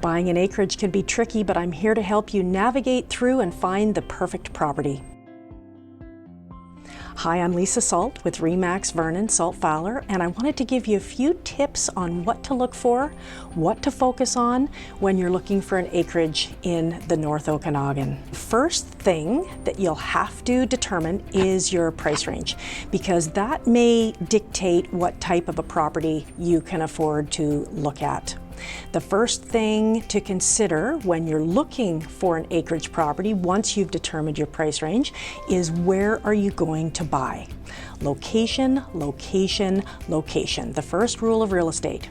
Buying an acreage can be tricky, but I'm here to help you navigate through and find the perfect property. Hi, I'm Lisa Salt with Greater Vernon, Salt Fowler, and I wanted to give you a few tips on what to look for, what to focus on when you're looking for an acreage in the North Okanagan. First thing that you'll have to determine is your price range, because that may dictate what type of a property you can afford to look at. The first thing to consider when you're looking for an acreage property, once you've determined your price range, is where are you going to buy? Location, location, location. The first rule of real estate.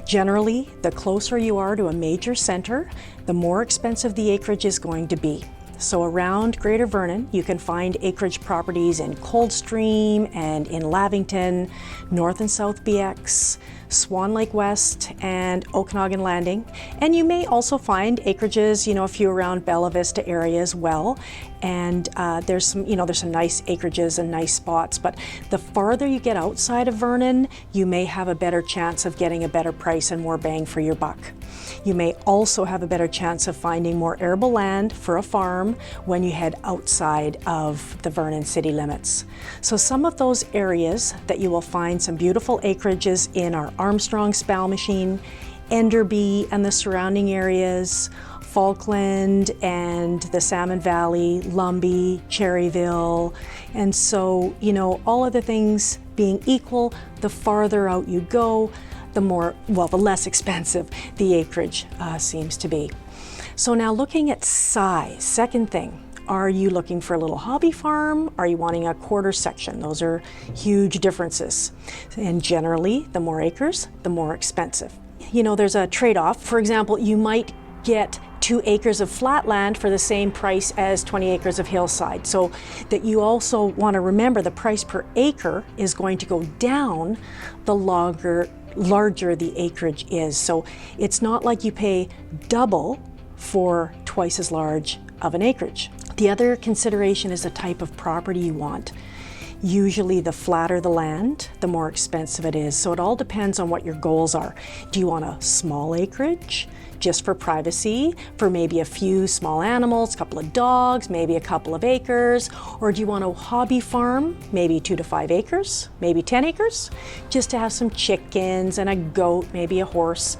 Generally, the closer you are to a major center, the more expensive the acreage is going to be. So around Greater Vernon, you can find acreage properties in Coldstream and in Lavington, North and South BX, Swan Lake West, and Okanagan Landing. And you may also find acreages, a few around Bella Vista area as well. And there's some nice acreages and nice spots, but the farther you get outside of Vernon, you may have a better chance of getting a better price and more bang for your buck. You may also have a better chance of finding more arable land for a farm when you head outside of the Vernon city limits. So some of those areas that you will find some beautiful acreages in are Armstrong, Spalmachine, Enderby and the surrounding areas, Falkland and the Salmon Valley, Lumby, Cherryville. And so, all of the things being equal, the farther out you go, the less expensive the acreage seems to be. So now looking at size, second thing, are you looking for a little hobby farm? Are you wanting a quarter section? Those are huge differences. And generally, the more acres, the more expensive. There's a trade-off. For example, you might get 2 acres of flat land for the same price as 20 acres of hillside. So that you also want to remember the price per acre is going to go down the larger the acreage is. So it's not like you pay double for twice as large of an acreage. The other consideration is the type of property you want. Usually the flatter the land, the more expensive it is. So it all depends on what your goals are. Do you want a small acreage just for privacy, for maybe a few small animals, a couple of dogs, maybe a couple of acres? Or do you want a hobby farm, maybe 2 to 5 acres, maybe 10 acres, just to have some chickens and a goat, maybe a horse?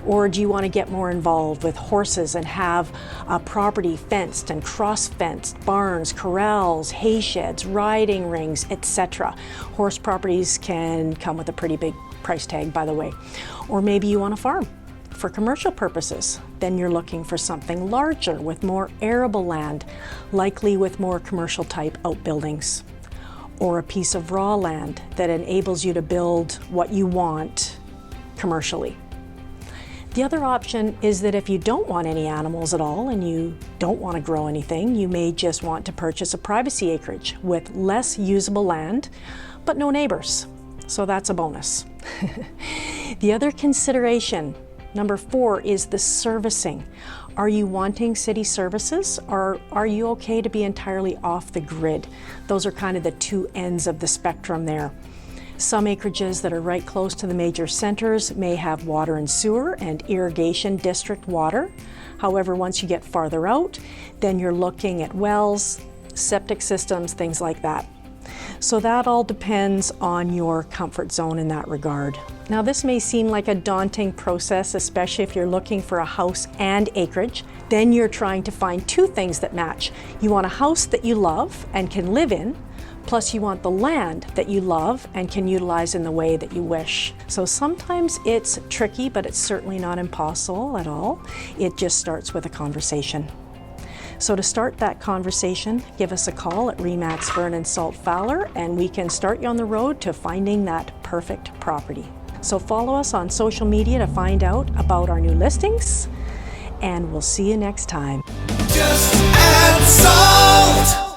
Or do you want to get more involved with horses and have a property fenced and cross-fenced, barns, corrals, hay sheds, riding rings, etc.? Horse properties can come with a pretty big price tag, by the way. Or maybe you want a farm for commercial purposes. Then you're looking for something larger with more arable land, likely with more commercial type outbuildings. Or a piece of raw land that enables you to build what you want commercially. The other option is that if you don't want any animals at all and you don't want to grow anything, you may just want to purchase a privacy acreage with less usable land, but no neighbors. So that's a bonus. The other consideration, number 4, is the servicing. Are you wanting city services, or are you okay to be entirely off the grid? Those are kind of the two ends of the spectrum there. Some acreages that are right close to the major centers may have water and sewer and irrigation district water. However, once you get farther out, then you're looking at wells, septic systems, things like that. So that all depends on your comfort zone in that regard. Now, this may seem like a daunting process, especially if you're looking for a house and acreage. Then you're trying to find 2 things that match. You want a house that you love and can live in, plus you want the land that you love and can utilize in the way that you wish. So sometimes it's tricky, but it's certainly not impossible at all. It just starts with a conversation. So to start that conversation, give us a call at Greater Vernon Salt Fowler, and we can start you on the road to finding that perfect property. So follow us on social media to find out about our new listings, and we'll see you next time. Just add salt.